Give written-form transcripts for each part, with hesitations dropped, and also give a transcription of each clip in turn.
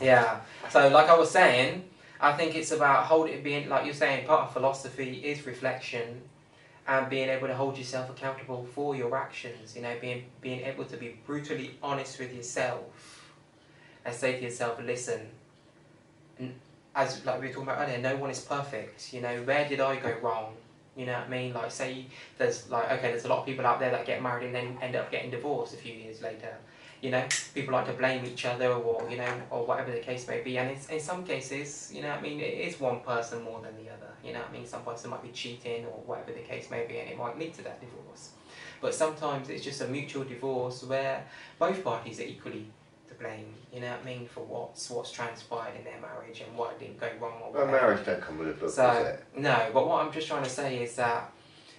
Yeah. So, like I was saying, I think it's about being, like you're saying, part of philosophy is reflection and being able to hold yourself accountable for your actions. You know, being able to be brutally honest with yourself and say to yourself, listen, as like we were talking about earlier, no one is perfect. You know, where did I go wrong? You know what I mean? Like, say there's there's a lot of people out there that get married and then end up getting divorced a few years later. You know, people like to blame each other, or or whatever the case may be. And in some cases, you know what I mean, it is one person more than the other. You know what I mean? Some person might be cheating or whatever the case may be, and it might lead to that divorce. But sometimes it's just a mutual divorce where both parties are equally to blame, you know what I mean, for what's transpired in their marriage and what didn't go wrong or whatever. Well, marriage don't come with a book, does it? No, but what I'm just trying to say is that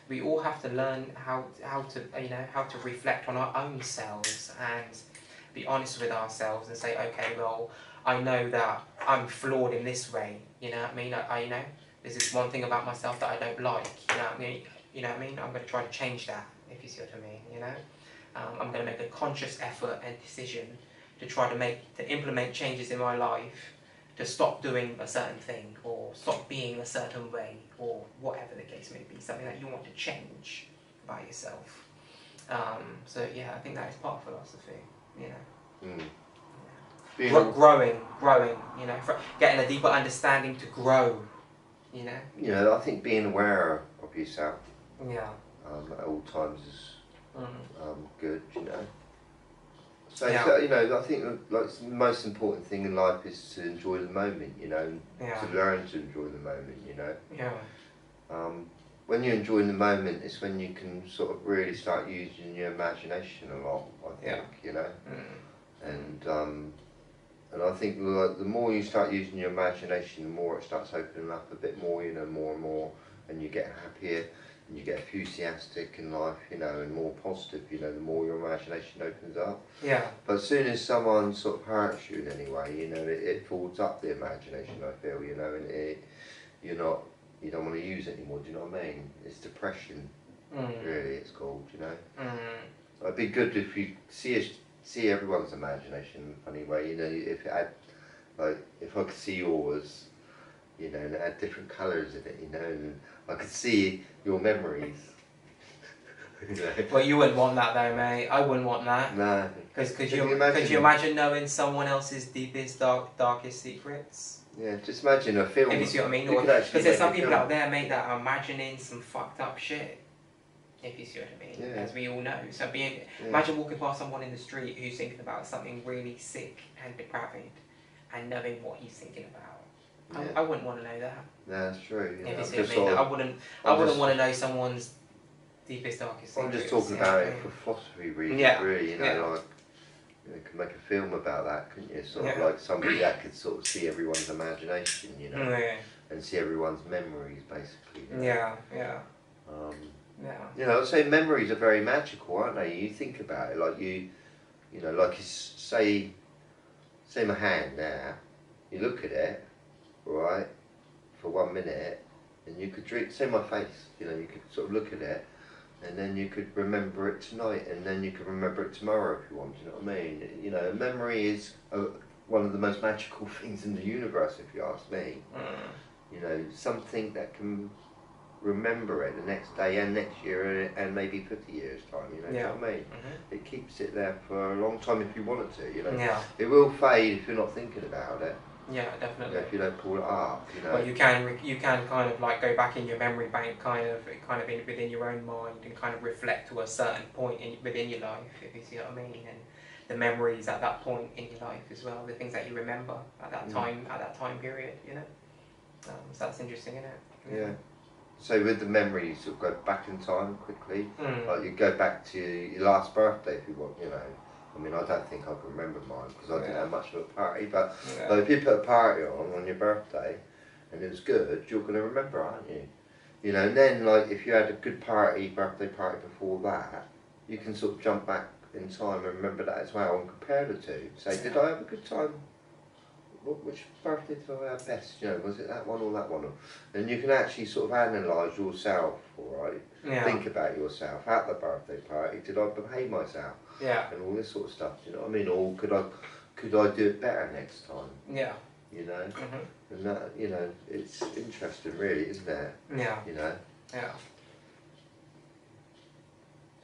we all have to learn how to reflect on our own selves and be honest with ourselves and say, okay, well, I know that I'm flawed in this way, you know what I mean? I this is one thing about myself that I don't like, you know what I mean? You know what I mean? I'm going to try to change that, if you see what I mean, you know? I'm going to make a conscious effort and decision to try to implement changes in my life to stop doing a certain thing or stop being a certain way or whatever the case may be, something that you want to change about yourself. So yeah, I think that is part of philosophy, you know. Growing, you know, getting a deeper understanding to grow, you know. You know, I think being aware of yourself, yeah, at all times is good, you know. So, yeah. so, you know, I think like the most important thing in life is to enjoy the moment, you know, and to learn to enjoy the moment, you know. Yeah. When you're enjoying the moment, it's when you can sort of really start using your imagination a lot, I think, you know. And I think like, the more you start using your imagination, the more it starts opening up a bit more, you know, more and more, and you get happier, and you get enthusiastic in life, you know, and more positive, you know, the more your imagination opens up. Yeah. But as soon as someone sort of hurts you in any way, you know, it folds up the imagination, I feel, you know, and you don't want to use it anymore, do you know what I mean? It's depression, really, it's called, you know. It'd be good if you see everyone's imagination in a funny way, you know, if it had, like, if I could see yours, you know, and it had different colours in it, you know, and I could see your memories. You know? Well, you wouldn't want that though, mate. I wouldn't want that. No. Because could you imagine knowing someone else's deepest, darkest secrets? Yeah, just imagine a film. If you see what I mean. Because there's some people out there, mate, that are imagining some fucked up shit. If you see what I mean, as we all know. So imagine walking past someone in the street who's thinking about something really sick and depraved, and knowing what he's thinking about. I wouldn't want to know that. No, that's true. If you see what I mean, I wouldn't want to know someone's deepest, darkest secrets. I'm just talking about it for philosophy reasons, really. You know, like you could make a film about that, couldn't you? Sort of like somebody that could sort of see everyone's imagination, you know, and see everyone's memories, basically. You know? Yeah. You know, I'd say memories are very magical, aren't they? You think about it, like you know, like you say my hand there. You look at it, right, for 1 minute, and you could say my face. You know, you could sort of look at it, and then you could remember it tonight, and then you could remember it tomorrow if you want. You know what I mean? You know, memory is one of the most magical things in the universe, if you ask me. You know, something that can remember it the next day and next year and maybe 50 years time, you know, you know what I mean? It keeps it there for a long time if you want it to, you know. It will fade if you're not thinking about it. Yeah, definitely. You know, if you don't pull it up, you know. But you can kind of like go back in your memory bank, kind of within your own mind, and kind of reflect to a certain point within your life, if you see what I mean, and the memories at that point in your life as well, the things that you remember at that time period, you know. So that's interesting, isn't it? Yeah. So with the memory, you sort of go back in time quickly. Like you go back to your last birthday if you want, you know. I mean, I don't think I can remember mine because I didn't have much of a party. But if you put a party on your birthday and it was good, you're going to remember, aren't you? You know, and then like if you had a good birthday party before that, you can sort of jump back in time and remember that as well and compare the two. Say, did I have a good time? Which birthday did I have best? You know, was it that one or that one? And you can actually sort of analyse yourself, all right? Yeah. Think about yourself at the birthday party. Did I behave myself? Yeah. And all this sort of stuff. Do you know what I mean? Or could I could I do it better next time? Yeah. You know, and that, you know, it's interesting, really, isn't it? Yeah. You know. Yeah.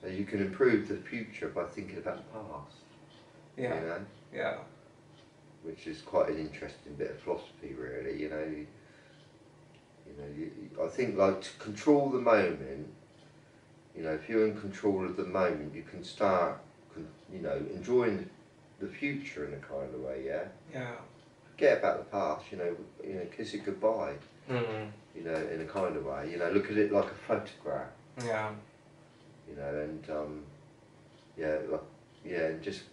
So you can improve the future by thinking about the past. Yeah. You know. Yeah. Which is quite an interesting bit of philosophy, really. You know. I think, like, to control the moment. You know, if you're in control of the moment, you can start, you know, enjoying the future in a kind of way. Yeah. Yeah. Forget about the past. You know, kiss it goodbye. You know, in a kind of way. You know, look at it like a photograph. Yeah. You know, and just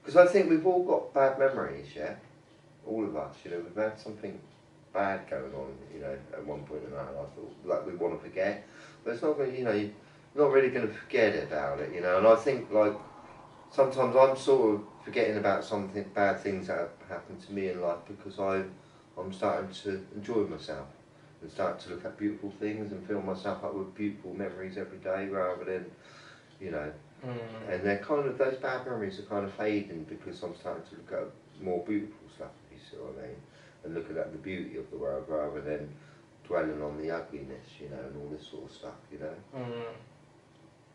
because I think we've all got bad memories, yeah, all of us. You know, we've had something bad going on, you know, at one point in our life, like we want to forget, but it's not going. You know, you're not really going to forget about it. You know, and I think, like, sometimes I'm sort of forgetting about something bad things that have happened to me in life because I'm starting to enjoy myself. And start to look at beautiful things and fill myself up with beautiful memories every day, rather than, you know, and they're kind of, those bad memories are kind of fading because I'm starting to look at more beautiful stuff, if you see what I mean, and looking at the beauty of the world rather than dwelling on the ugliness, you know, and all this sort of stuff, you know.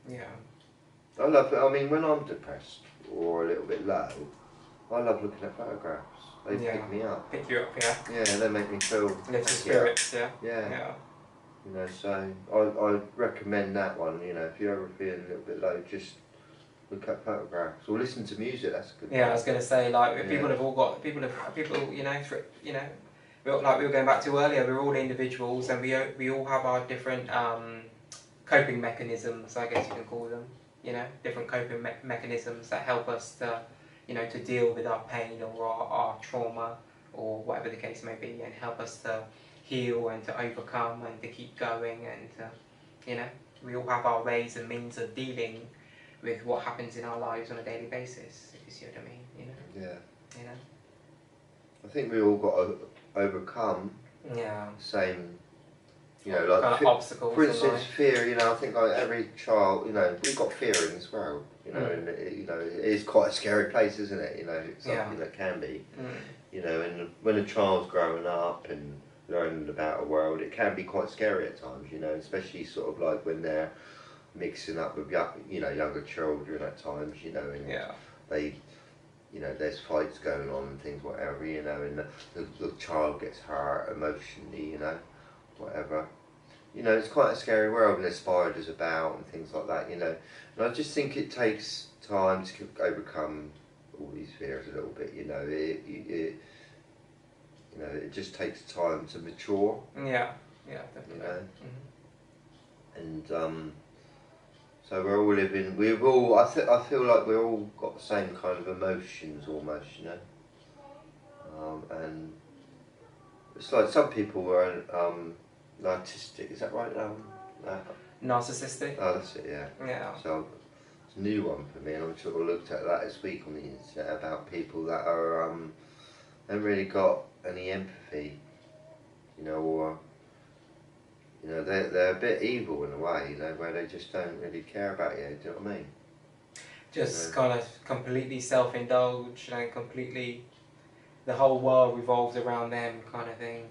Yeah. I love it. I mean, when I'm depressed or a little bit low, I love looking at photographs. They pick me up. Pick you up, yeah. Yeah, they make me feel. Lift your spirits, yeah. Yeah. You know, so I recommend that one. You know, if you're ever feeling a little bit low, just look at photographs or listen to music. That's a good. Yeah, I was going to say, like, people have all got people, you know, like we were going back to earlier. We're all individuals, and we all have our different coping mechanisms, I guess you can call them. You know, different coping mechanisms that help us to, you know, to deal with our pain or our trauma or whatever the case may be, and help us to heal and to overcome and to keep going, and you know, we all have our ways and means of dealing with what happens in our lives on a daily basis, if you see what I mean, you know. Yeah. You know. I think we all got to overcome. Yeah. Same. You know, like kind of obstacles. For instance, fear. You know, I think like every child. You know, we've got fear in this world. You know, and you know, it is quite a scary place, isn't it? You know, it's something that can be. You know, and when a child's growing up and learning about a world, it can be quite scary at times. You know, especially sort of like when they're mixing up with younger children at times. You know, and they. You know, there's fights going on and things, whatever. You know, and the child gets hurt emotionally. You know. Whatever, you know, it's quite a scary world, and there's spiders about and things like that, you know. And I just think it takes time to overcome all these fears a little bit, you know. You know, it just takes time to mature. Yeah, definitely. You know, and so we're all living. We've all. I feel like we've all got the same kind of emotions almost, you know. And it's like some people are narcissistic, is that right? Narcissistic? Oh, that's it, yeah. Yeah. So it's a new one for me, and I sort of looked at that this week on the internet about people that are haven't really got any empathy, you know, or you know, they're a bit evil in a way, you know, where they just don't really care about you. Do you know what I mean? Just kind of completely self-indulged and completely, the whole world revolves around them, kind of thing.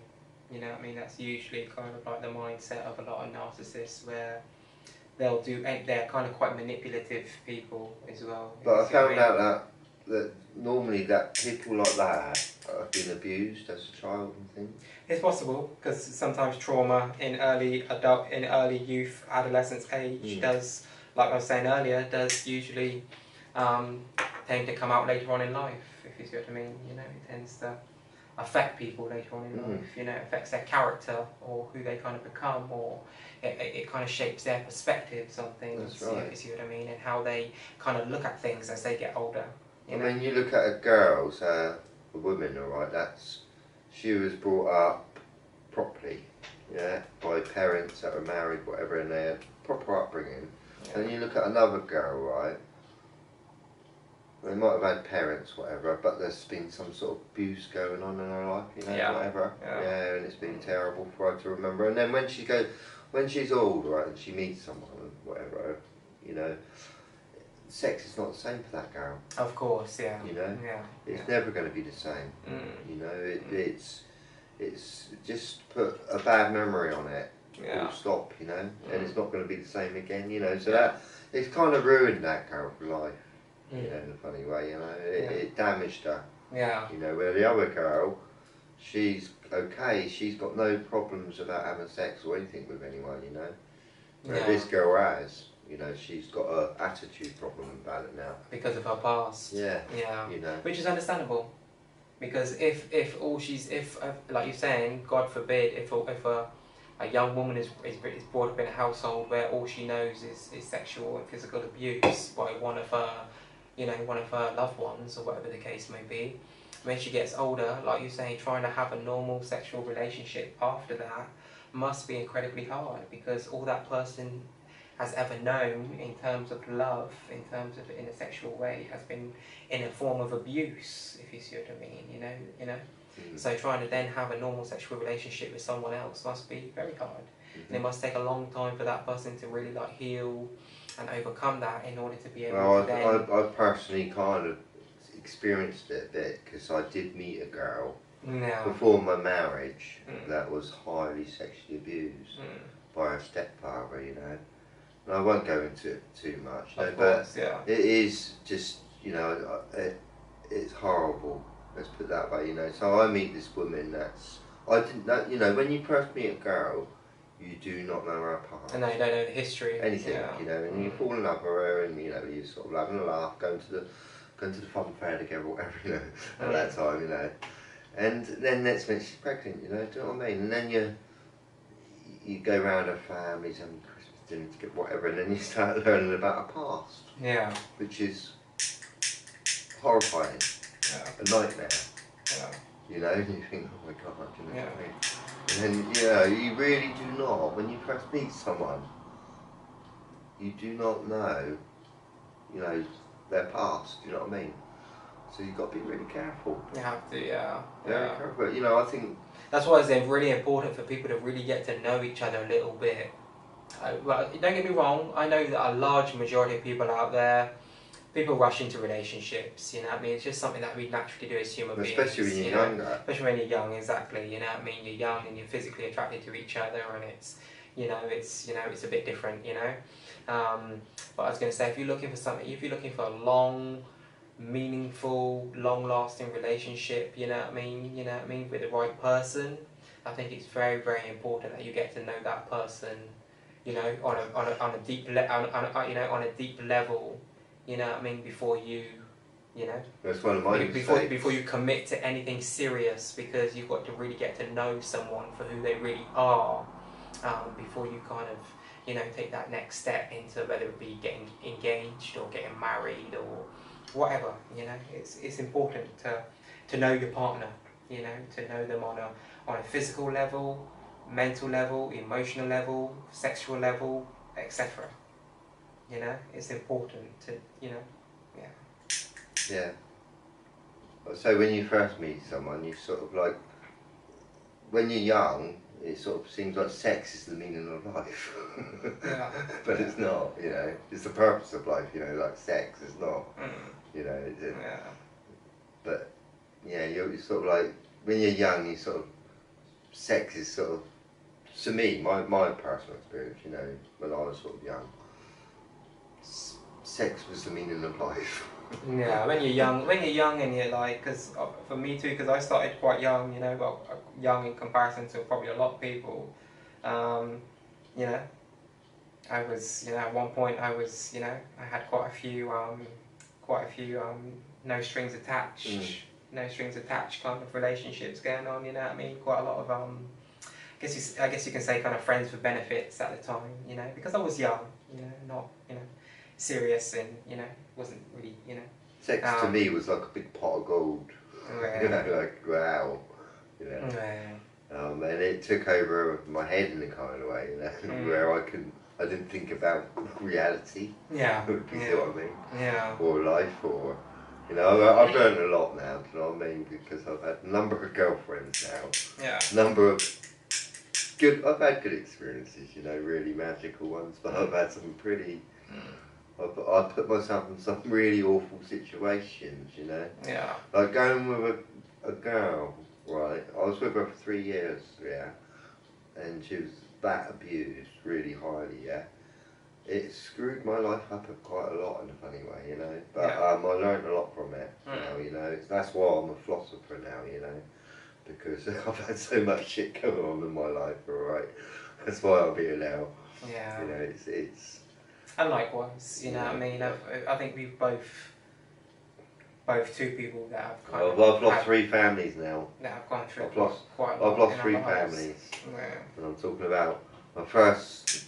You know what I mean? That's usually kind of like the mindset of a lot of narcissists, where they're kind of quite manipulative people as well. But I found out that normally that people like that have been abused as a child and things. It's possible, because sometimes trauma in early youth, adolescence age does, like I was saying earlier, does usually tend to come out later on in life, if you see what I mean. You know, it tends to affect people later on in life. You know, it affects their character or who they kind of become, or it kind of shapes their perspectives on things. That's right. If you see what I mean, and how they kind of look at things as they get older. I mean, you look at a girl, a woman, all right. She was brought up properly, yeah, by parents that were married, whatever, and they had proper upbringing. Yeah. And you look at another girl, right. They might have had parents, whatever, but there's been some sort of abuse going on in her life, you know, whatever. Yeah, and it's been terrible for her to remember. And then when she's old, right, and she meets someone, whatever, you know, sex is not the same for that girl. Of course, yeah. You know, yeah, it's never going to be the same. You know, it's just put a bad memory on it. Full stop. You know, and it's not going to be the same again. You know, so that it's kind of ruined that girl's life. You know, in a funny way. You know, it damaged her. Yeah. You know, where the other girl, she's okay. She's got no problems about having sex or anything with anyone. You know, where this girl has. You know, she's got an attitude problem about it now. Because of her past. Yeah. Yeah. You know. Which is understandable. Because if like you're saying, God forbid, if a young woman is brought up in a household where all she knows is sexual and physical abuse by one of her loved ones, or whatever the case may be, when she gets older, like you're saying, trying to have a normal sexual relationship after that must be incredibly hard, because all that person has ever known in terms of love, in terms of in a sexual way, has been in a form of abuse, if you see what I mean, you know. So trying to then have a normal sexual relationship with someone else must be very hard. And it must take a long time for that person to really like heal and overcome that in order to be able to then... I personally kind of experienced it a bit, because I did meet a girl before my marriage that was highly sexually abused by her stepfather, you know. And I won't go into it too much, you know, but it is just, you know, it's horrible. Let's put it that way, you know. So I meet this woman I didn't know, you know, when you first meet a girl, you do not know her past. And they don't know the history. Anything, you know, and you fall in love with her, and you know, you're sort of having a laugh, going to the fun fair together, whatever, you know, at that time, you know. And then next minute she's pregnant, you know, do you know what I mean? And then you go round her families and Christmas dinner to get whatever, and then you start learning about her past. Yeah. Which is horrifying. A nightmare. You know, and you think, oh my God, you know what I mean? And then, you know, you really do not, when you first meet someone, you do not know, you know, their past, you know what I mean? So you've got to be really careful. You have to, Very careful. You know, I think... That's why it's really important for people to really get to know each other a little bit. Well, don't get me wrong, I know that a large majority of people out there, people rush into relationships, you know what I mean? It's just something that we naturally do as human beings. Especially when you're younger. Especially when you're young, exactly, you know what I mean? You're young and you're physically attracted to each other, and it's a bit different, you know? But I was going to say, if you're looking for a long, meaningful, long-lasting relationship, you know what I mean, with the right person, I think it's very, very important that you get to know that person, you know, on a deep level, you know what I mean, before you know. That's one of my mistakes. Before you commit to anything serious, because you've got to really get to know someone for who they really are, before you kind of, you know, take that next step into whether it be getting engaged or getting married or whatever, you know. It's important to know your partner, you know, to know them on a physical level, mental level, emotional level, sexual level, etc. You know, it's important to, you know, Yeah. So when you first meet someone, you sort of like, when you're young, it sort of seems like sex is the meaning of life. But it's not, you know. It's the purpose of life, you know, like sex is not, you know. But, yeah, you're sort of like, when you're young, you sort of, sex is sort of, to me, my personal experience, you know, when I was sort of young, sex was the meaning of life. Yeah, when you're young and you're like, because for me too, because I started quite young, you know, well, young in comparison to probably a lot of people, you know, I was, you know, at one point I was, you know, I had quite a few no strings attached kind of relationships going on, you know what I mean, quite a lot of, I guess you can say kind of friends with benefits at the time, you know, because I was young, you know, not, you know, serious, and, you know, wasn't really, you know. Sex to me was like a big pot of gold. You know, like, wow. You know. And it took over my head in a kind of way, you know, where I didn't think about reality. Yeah. You see what I mean? Yeah. Or life, or, you know, I've learned a lot now, do you know what I mean? Because I've had a number of girlfriends now. Yeah. I've had good experiences, you know, really magical ones, but I've had some pretty I put myself in some really awful situations, you know. Yeah. Like going with a girl, right? I was with her for 3 years, yeah, and she was that abused really highly, yeah. It screwed my life up quite a lot in a funny way, you know. But Yeah. I learned a lot from it now, you know. That's why I'm a philosopher now, you know, because I've had so much shit going on in my life, alright. That's why I'm here now. Yeah. You know, it's. And likewise, you know what I mean? Yeah. I think we've both two people that have kind I've of lost 3 families now. that have gone through I've lost quite a lot. I've lost in 3 our lives. families. Yeah. And I'm talking about my parents,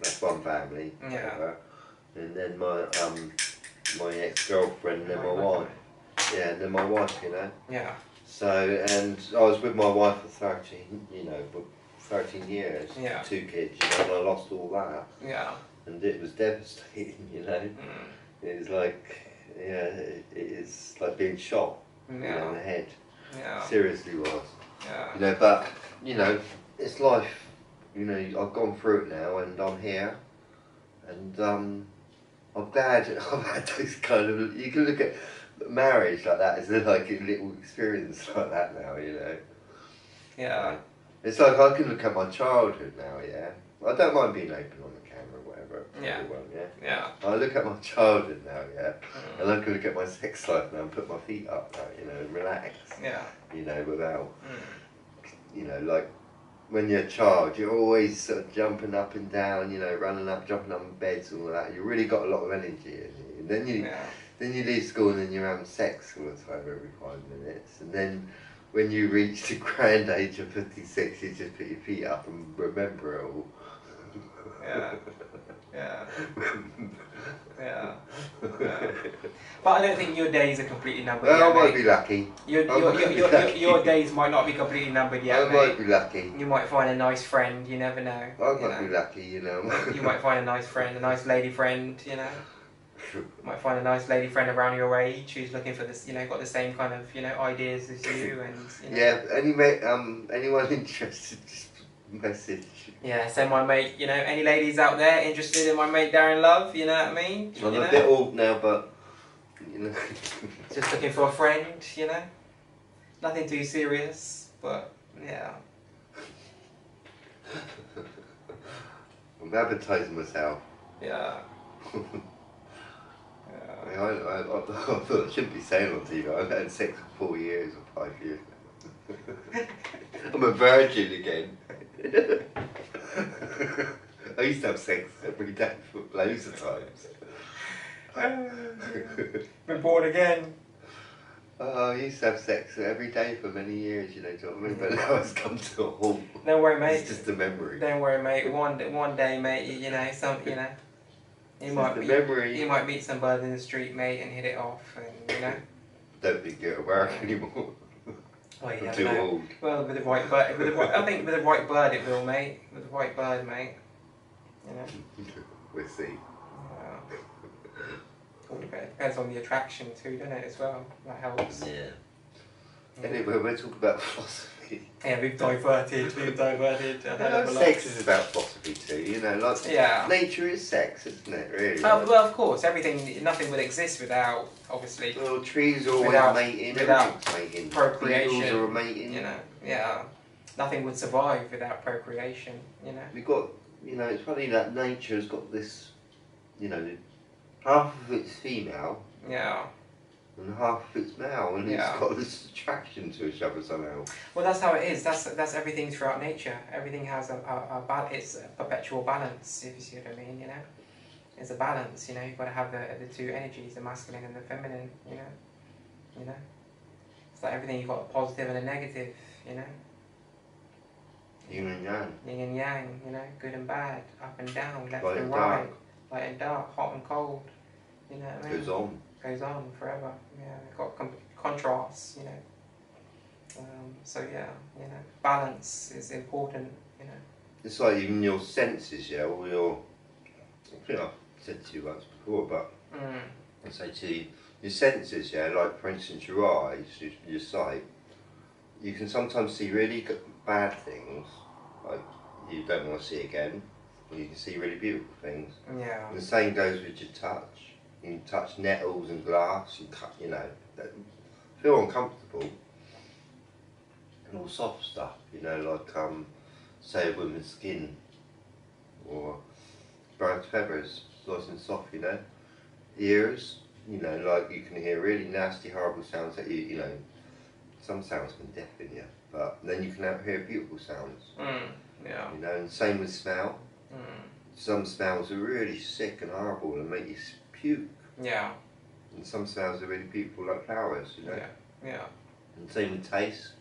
that's one family, Yeah. whatever. And then my ex-girlfriend and then my wife. Yeah, and then my wife, you know. Yeah. So, and I was with my wife for 13 years, Yeah. 2 kids, you know, and I lost all that. Yeah. And it was devastating, you know. It was like, yeah, it is like being shot, you know, in the head. Yeah. Seriously was. Yeah. You know, but, you know, it's life. You know, I've gone through it now and I'm here. And I'm glad I've had those kind of, you can look at marriage like that as like a little experience like that now, you know. Yeah. It's like I can look at my childhood now, yeah. I don't mind being open on the camera or whatever. Yeah. Everyone, yeah. Yeah. I look at my childhood now, yeah. And I can look at my sex life now and put my feet up now, you know, and relax. Yeah. You know, without, you know, like when you're a child, you're always sort of jumping up and down, you know, running up, jumping up in beds and all that. You really got a lot of energy in you. And then you leave school and then you're having sex all the time every 5 minutes. And then when you reach the grand age of 56, you just put your feet up and remember it all. Yeah. Yeah. Yeah. Yeah. But I don't think your days are completely numbered yet, Well, I might mate. be lucky. Your days might not be completely numbered yet, I might be lucky. You might find a nice friend, you never know. I might be lucky, you know. You might find a nice friend, a nice lady friend, you know. You might find a nice lady friend around your age who's looking for this, you know, got the same kind of, you know, ideas as you, and you know. Yeah, anyone interested, just message. Yeah, so my mate, you know, any ladies out there interested in my mate Darren Love, you know what I mean? I'm a bit old now, but, you know. Just looking for a friend, you know. Nothing too serious, but, yeah. I'm advertising myself. Yeah. I thought I shouldn't be saying on TV. I've had sex for 4 years or 5 years. I'm a virgin again. I used to have sex every day for loads of times. Been born again. I used to have sex every day for many years, you know, do you know what I mean? But now it's come to a halt. Don't worry, mate. It's just a memory. Don't worry, mate. One day, mate. You know, you might meet somebody in the street, mate, and hit it off, and you know. Don't think it'll work anymore. Well, I'm too old. Well, with the right bird, I think with the right bird it will, mate. With the right bird, mate. You know. We'll see. All depends on the attraction too, doesn't it? As well, that helps. Yeah. Anyway, we're talking about philosophy. Yeah, we've diverted. Sex is about philosophy too, you know. Like nature is sex, isn't it? Really. Well, of course, nothing would exist without, obviously. Well, trees are always mating. Without mating. procreation. Beetles are mating. You know. Yeah. Nothing would survive without procreation. You know. We've got, you know, it's funny that nature has got this, you know, half of it's female. Yeah. And half of it's male, and it's got this attraction to each other somehow. Well, that's how it is. That's everything throughout nature. Everything has it's a perpetual balance, if you see what I mean. You know, it's a balance. You know, you've got to have the two energies, the masculine and the feminine. You know, it's like everything. You've got a positive and a negative. You know. Yin and yang. Yin and yang. You know, good and bad, up and down, left light and dark. right, light and dark, hot and cold. You know what I mean? Goes on forever. Yeah, we've got contrasts, you know. So yeah, you know, balance is important, you know. It's like even your senses, yeah, all your, I think I've said to you once before, but I say to you, your senses, yeah, like for instance your eyes, your sight, you can sometimes see really bad things, like you don't want to see again, Or you can see really beautiful things. Yeah. And the same goes with your touch. You can touch nettles and glass, and cut, you know, that feel uncomfortable. And all soft stuff, you know, like say a woman's skin or birds' feathers, nice and soft, you know. Ears, you know, like you can hear really nasty, horrible sounds that you know, some sounds can deafen you, but then you can hear beautiful sounds. Yeah. You know, and same with smell. Mm. Some smells are really sick and horrible and make you puke. Yeah. And some smells are really beautiful, like flowers, you know. Yeah. Yeah. And same with taste.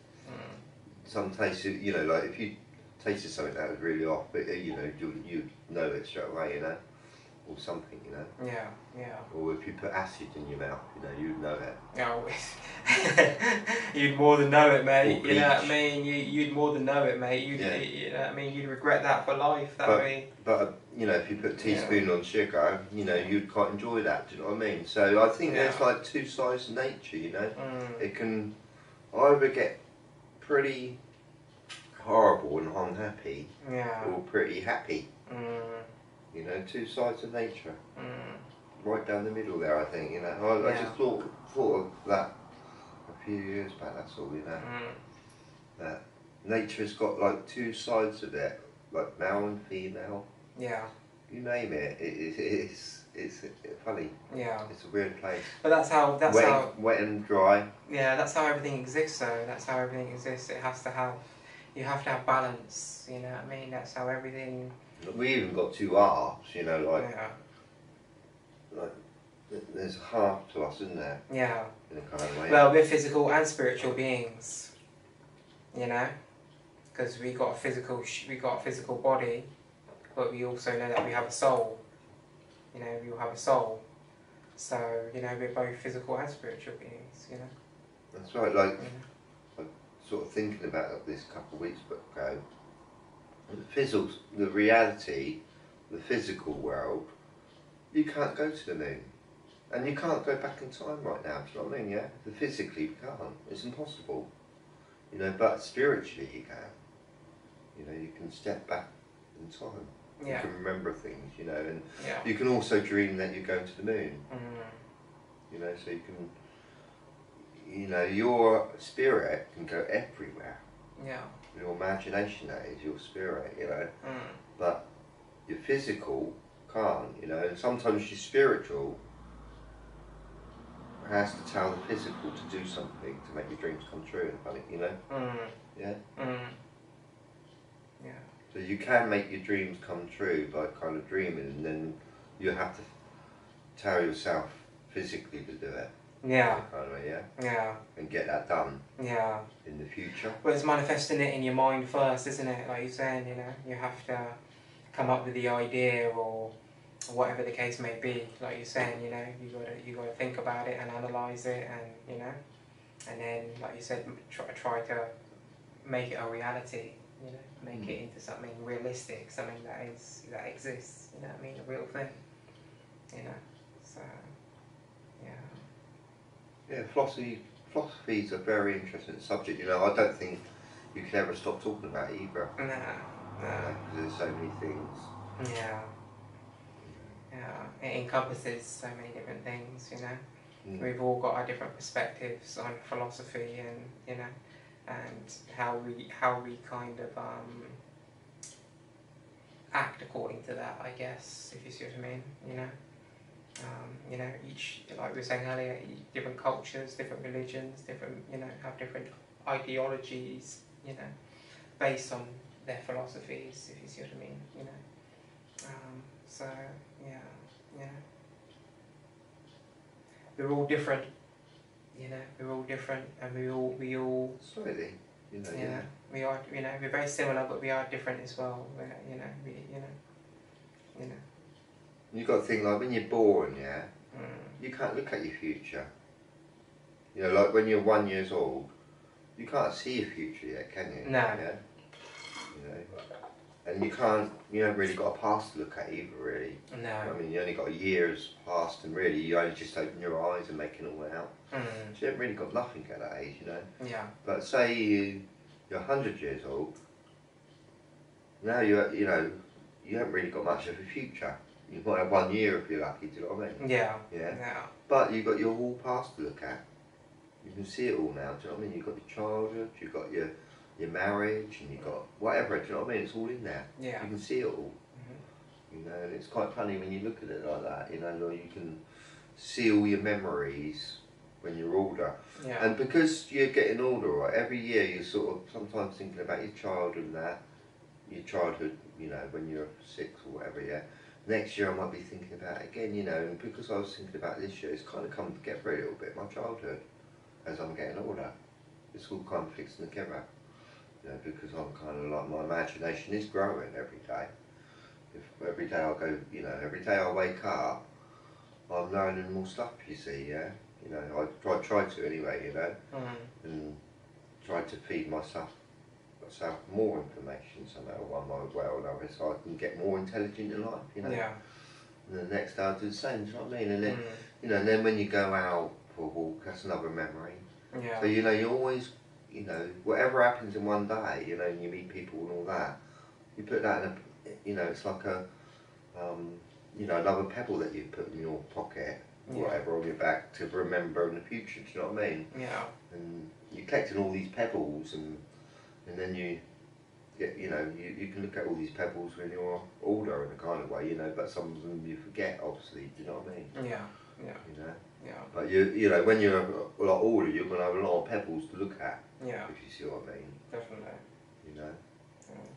Some tastes, you know, like if you tasted something that was really off, you know, you know it straight away, you know, or something, you know. Yeah. Yeah. Or if you put acid in your mouth, you know, you'd know it. Oh, you'd more than know it, mate. You know what I mean? You'd more than know it, mate. You know what I mean? You'd regret that for life. But you know, if you put a teaspoon on sugar, you know, you'd quite enjoy that. Do you know what I mean? So I think there's like two sides to nature. You know, it can either get pretty horrible and unhappy, or pretty happy. You know, two sides of nature. Right down the middle there, I think. You know, I just thought of that a few years back. That's all. You know, that nature's got like two sides of it, like male and female. Yeah. You name it. It's funny. Yeah. It's a weird place. But that's how wet and dry. Yeah, that's how everything exists. Though that's how everything exists. It has to have. You have to have balance. You know what I mean? That's how everything. We even got two halves. You know, like. Yeah. Like, there's a half to us, isn't there? Yeah. In a kind of way. Well, we're physical and spiritual beings. You know, because we got a physical body, but we also know that we have a soul. You know, we all have a soul. So you know, we're both physical and spiritual beings. You know. That's right. Like, I'm sort of thinking about this a couple of weeks ago. The reality, the physical world. You can't go to the moon. And you can't go back in time right now, do you know what I mean, yeah? Physically you can't. It's impossible. You know, but spiritually you can. You know, you can step back in time. Yeah. You can remember things, you know, and you can also dream that you're going to the moon. You know, so you can, you know, your spirit can go everywhere. Yeah. Your imagination, that is, your spirit, you know. But your physical can't, you know, and sometimes your spiritual has to tell the physical to do something to make your dreams come true, you know. Yeah. Yeah. So you can make your dreams come true by kind of dreaming, and then you have to tell yourself physically to do it. Yeah. Kind of way, yeah. Yeah. And get that done. Yeah. In the future. Well, it's manifesting it in your mind first, isn't it? Like you're saying, you know, you have to come up with the idea or whatever the case may be. Like you're saying, you know, you gotta think about it and analyze it, and you know, and then like you said, try to make it a reality. You know, make it into something realistic, something that exists. You know what I mean? A real thing. You know, so yeah. Yeah, philosophy's a very interesting subject. You know, I don't think you can ever stop talking about it either. No. Because there's so many things. Yeah. Yeah, it encompasses so many different things, you know. We've all got our different perspectives on philosophy, and you know, and how we kind of act according to that, I guess, if you see what I mean, you know. You know, each, like we were saying earlier, different cultures, different religions, different, you know, have different ideologies, you know, based on their philosophies, if you see what I mean, you know. So yeah, we're all different, you know. We're all different, and we all slightly, you know. Yeah, we are, you know. We're very similar, but we are different as well. You know, you know. You've got to think, like, when you're born, you can't look at your future. You know, like when you're 1 year old, you can't see your future yet, can you? No. Yeah? You know, and you haven't really got a past to look at either, really. No. I mean, you only got a year's past, and really you only just open your eyes and making it all out. So you haven't really got nothing at that age, you know. Yeah. But say you're 100 years old, now you know, you haven't really got much of a future. You might have 1 year if you're lucky, do you know what I mean? Yeah. Yeah. Yeah. But you've got your whole past to look at. You can see it all now, do you know what I mean? You've got your childhood, you've got your marriage, and you've got whatever, do you know what I mean? It's all in there. Yeah. You can see it all. Mm-hmm. You know, and it's quite funny when you look at it like that, you know, like you can see all your memories when you're older. Yeah. And because you're getting older, right, every year you're sort of sometimes thinking about your childhood and that, your childhood, you know, when you're 6 or whatever, yeah. Next year I might be thinking about it again, you know, and because I was thinking about this year, it's kind of come together a little bit, my childhood, as I'm getting older. It's all kind of fixing together, you know, because I'm kind of like, my imagination is growing every day. If every day I go, you know, every day I wake up, I'm learning more stuff, you see, yeah. You know, I try to anyway, you know, and try to feed myself more information somehow, one way or another, so I can get more intelligent in life, you know. Yeah. And the next day I'll do the same, do you know what I mean? And then, you know, and then when you go out for a walk, that's another memory. Yeah. So, you know, you always, you know, whatever happens in one day, you know, and you meet people and all that, you put that in a, you know, it's like a, you know, another pebble that you put in your pocket, whatever, on your back to remember in the future, do you know what I mean? Yeah. And you're collecting all these pebbles, and then you get, you know, you can look at all these pebbles when you're older in a kind of way, you know, but some of them you forget, obviously, do you know what I mean? Yeah. Yeah. You know? Yeah. But you know, when you're a lot older, you're going to have a lot of pebbles to look at, Yeah. if you see what I mean. Definitely. You know?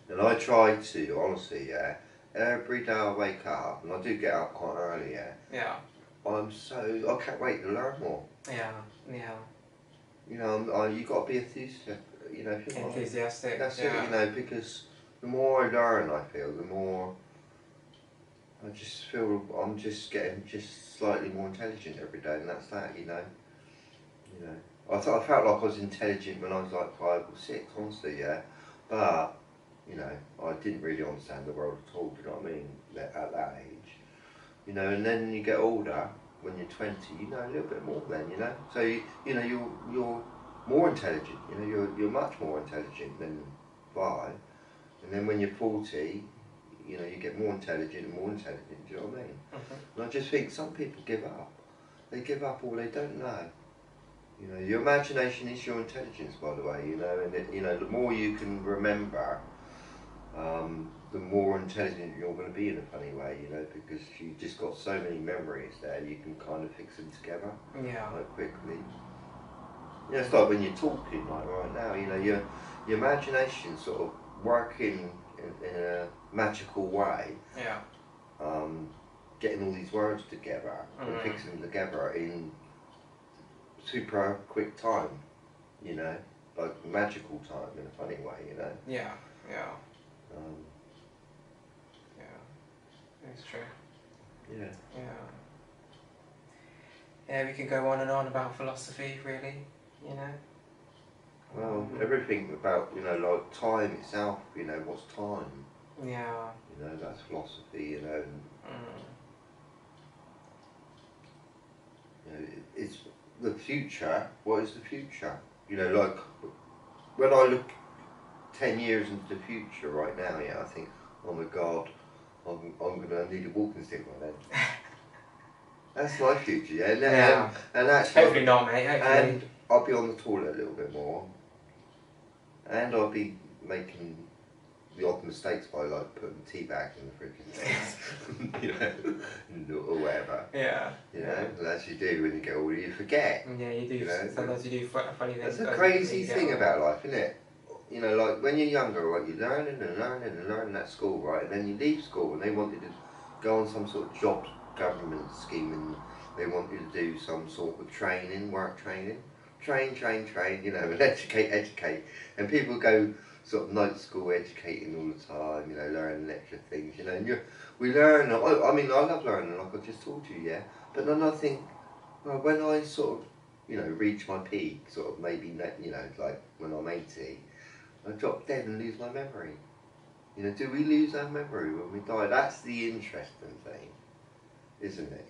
And I try to, honestly, yeah, every day I wake up, and I do get up quite early, yeah. Yeah. I can't wait to learn more. Yeah. Yeah. You know, you got to be enthusiastic, you know, if you're not, Enthusiastic. that's yeah. it, you know, because the more I learn, I feel, the more I just feel I'm just getting just slightly more intelligent every day, and that's that, you know. You know, I felt like I was intelligent when I was like 5 or 6, honestly, yeah. But you know, I didn't really understand the world at all. Do you know what I mean? At that age, you know, and then you get older. When you're 20, you know a little bit more then, you know. So you know you're more intelligent. You know, you're much more intelligent than 5. And then when you're 40, you know, you get more intelligent and more intelligent. Do you know what I mean? And I just think some people give up. They give up all they don't know. You know, your imagination is your intelligence, by the way. You know, and you know, the more you can remember, the more intelligent you're going to be in a funny way. You know, because you've just got so many memories there, you can kind of fix them together. Yeah. Quite quickly. Yeah, it's like when you're talking, like right now. You know, your imagination sort of working in a magical way. Yeah. Getting all these words together and fixing them together in super quick time, you know, like magical time in a funny way, you know. Yeah, yeah. Yeah, it's true. Yeah. Yeah. Yeah, we could go on and on about philosophy, really, you know. Well, everything about, you know, like time itself, you know, what's time? Yeah. You know, that's philosophy, you know. You know, it's the future. What is the future? You know, like when I look 10 years into the future right now, yeah, I think, oh my God, I'm gonna need a walking stick by then. That's my future, yeah. And actually, hopefully not, mate. Hopefully. And I'll be on the toilet a little bit more, and I'll be making the odd mistakes by like putting tea bags in the freaking you know, or whatever. Yeah. You know, as you do when you get older, you forget. Yeah, you do. You know? Sometimes you do funny things. That's a crazy thing about life, isn't it? You know, like when you're younger, right, you're learning and learning and learning at school, right, and then you leave school and they want you to go on some sort of job government scheme, and they want you to do some sort of training, work training, train, you know, and educate, and people go sort of night school educating all the time, you know, learning extra things, you know, and we learn, I mean, I love learning, like I just told you, yeah, but then I think, well, when I sort of, you know, reach my peak, sort of maybe, you know, like when I'm 80, I drop dead and lose my memory. You know, do we lose our memory when we die? That's the interesting thing, isn't it?